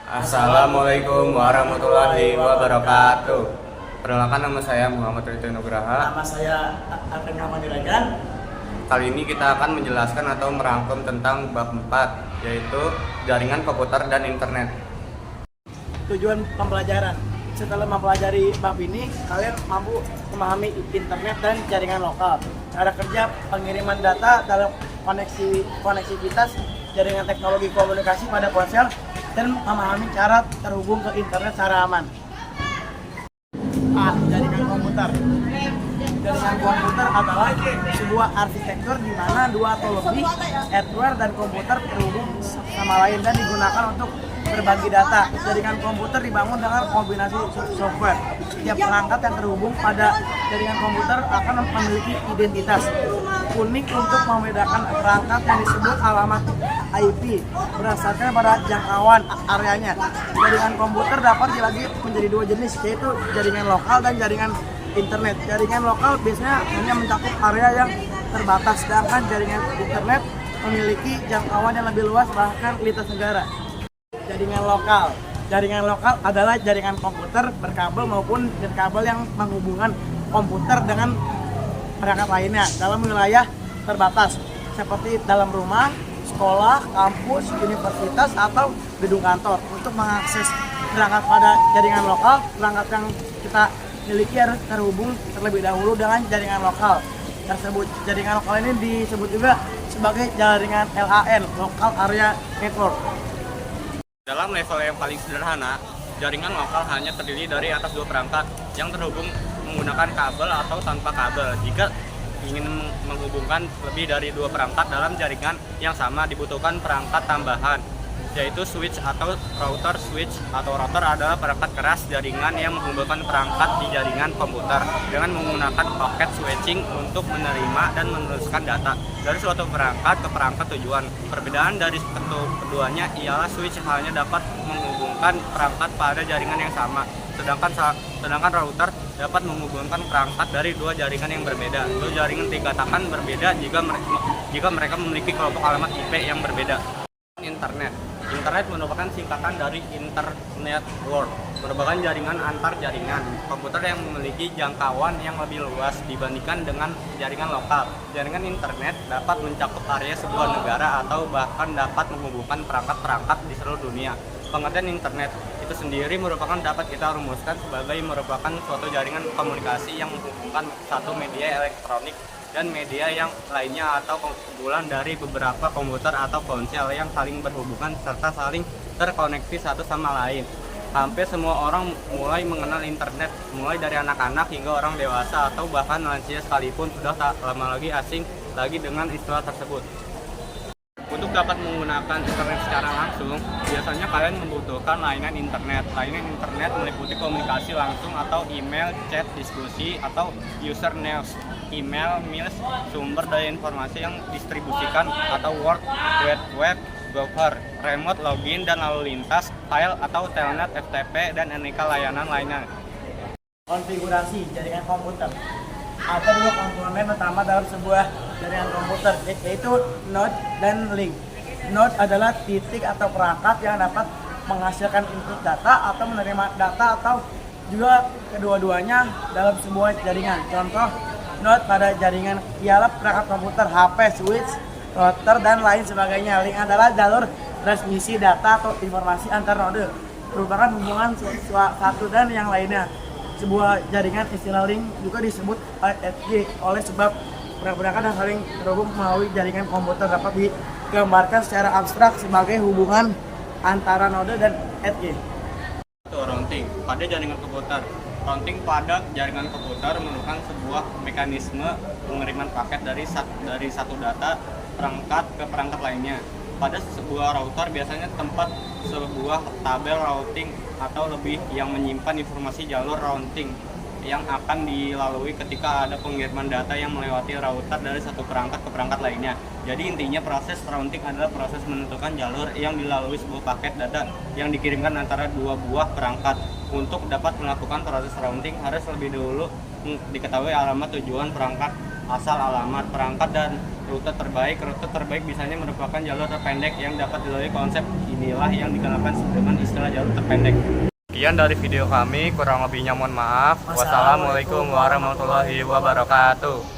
Assalamualaikum warahmatullahi wabarakatuh. Perkenalkan, nama saya Muhammad Rito Nugraha. Nama saya Alvin Muhammad Iragan. Kali ini kita akan menjelaskan atau merangkum tentang bab 4, yaitu jaringan komputer dan internet. Tujuan pembelajaran. Setelah mempelajari bab ini, kalian mampu memahami internet dan jaringan lokal, cara kerja pengiriman data dalam koneksivitas jaringan teknologi komunikasi pada ponsel, dan memahami cara terhubung ke internet secara aman. A. Jaringan komputer. Jaringan komputer adalah sebuah arsitektur di mana dua atau lebih hardware dan komputer terhubung sama lain dan digunakan untuk berbagi data. Jaringan komputer dibangun dengan kombinasi software. Setiap perangkat yang terhubung pada jaringan komputer akan memiliki identitas unik untuk membedakan perangkat yang disebut alamat IP berdasarkan pada jangkauan areanya. Jaringan komputer dapat dibagi menjadi dua jenis, yaitu jaringan lokal dan jaringan internet. Jaringan lokal biasanya hanya mencakup area yang terbatas, sedangkan jaringan internet memiliki jangkauan yang lebih luas, bahkan lintas negara. Jaringan lokal. Jaringan lokal adalah jaringan komputer berkabel maupun nirkabel yang menghubungkan komputer dengan perangkat lainnya dalam wilayah terbatas, seperti dalam rumah, sekolah, kampus, universitas, atau gedung kantor. Untuk mengakses perangkat pada jaringan lokal, perangkat yang kita miliki harus terhubung terlebih dahulu dengan jaringan lokal tersebut. Jaringan lokal ini disebut juga sebagai jaringan LAN, Local Area Network. Dalam level yang paling sederhana, jaringan lokal hanya terdiri dari atas dua perangkat yang terhubung menggunakan kabel atau tanpa kabel. Jika ingin menghubungkan lebih dari dua perangkat dalam jaringan yang sama, dibutuhkan perangkat tambahan, yaitu switch atau router. Switch atau router adalah perangkat keras jaringan yang menghubungkan perangkat di jaringan komputer dengan menggunakan paket switching untuk menerima dan meneruskan data dari suatu perangkat ke perangkat tujuan. Perbedaan dari keduanya ialah switch hanya dapat menghubungkan perangkat pada jaringan yang sama, sedangkan router dapat menghubungkan perangkat dari dua jaringan yang berbeda. Dua jaringan dikatakan berbeda jika mereka memiliki kelompok alamat IP yang berbeda. Internet merupakan singkatan dari Internet World, merupakan jaringan antar jaringan komputer yang memiliki jangkauan yang lebih luas dibandingkan dengan jaringan lokal. Jaringan internet dapat mencakup area sebuah negara atau bahkan dapat menghubungkan perangkat-perangkat di seluruh dunia. Pengertian internet itu sendiri dapat kita rumuskan sebagai merupakan suatu jaringan komunikasi yang menghubungkan satu media elektronik dan media yang lainnya atau kumpulan dari beberapa komputer atau ponsel yang saling berhubungan serta saling terkoneksi satu sama lain. Hampir semua orang mulai mengenal internet, mulai dari anak-anak hingga orang dewasa atau bahkan lansia sekalipun sudah tak lama lagi asing lagi dengan istilah tersebut. Untuk dapat menggunakan internet secara langsung, biasanya kalian membutuhkan layanan internet. Layanan internet meliputi komunikasi langsung atau email, chat, diskusi, atau user news, email, meals, sumber daya informasi yang distribusikan, atau World Wide Web, browser, remote login dan lalu lintas, file atau telnet, FTP, dan aneka layanan lainnya. Konfigurasi jaringan komputer. Ada dua komponen utama dalam sebuah jaringan komputer, yaitu node dan link. Node adalah titik atau perangkat yang dapat menghasilkan input data atau menerima data, atau juga kedua-duanya dalam sebuah jaringan. Contoh node pada jaringan ialah perangkat komputer, HP, switch, router, dan lain sebagainya. Link adalah jalur transmisi data atau informasi antar node, merupakan hubungan satu dan yang lainnya. Sebuah jaringan istilah link juga disebut ISP oleh sebab perangkat yang saling terhubung melalui jaringan komputer dapat digambarkan secara abstrak sebagai hubungan antara node dan edge. Routing pada jaringan komputer. Routing pada jaringan komputer merupakan sebuah mekanisme pengiriman paket dari satu data perangkat ke perangkat lainnya. Pada sebuah router biasanya tempat sebuah tabel routing atau lebih yang menyimpan informasi jalur routing yang akan dilalui ketika ada pengiriman data yang melewati router dari satu perangkat ke perangkat lainnya. Jadi intinya proses routing adalah proses menentukan jalur yang dilalui sebuah paket data yang dikirimkan antara dua buah perangkat. Untuk dapat melakukan proses routing harus lebih dulu diketahui alamat tujuan perangkat asal alamat perangkat dan rute terbaik. Rute terbaik biasanya merupakan jalur terpendek yang dapat dilalui. Konsep inilah yang dikenalkan dengan istilah jalur terpendek. Sekian dari video kami, kurang lebihnya mohon maaf. Wassalamualaikum warahmatullahi wabarakatuh.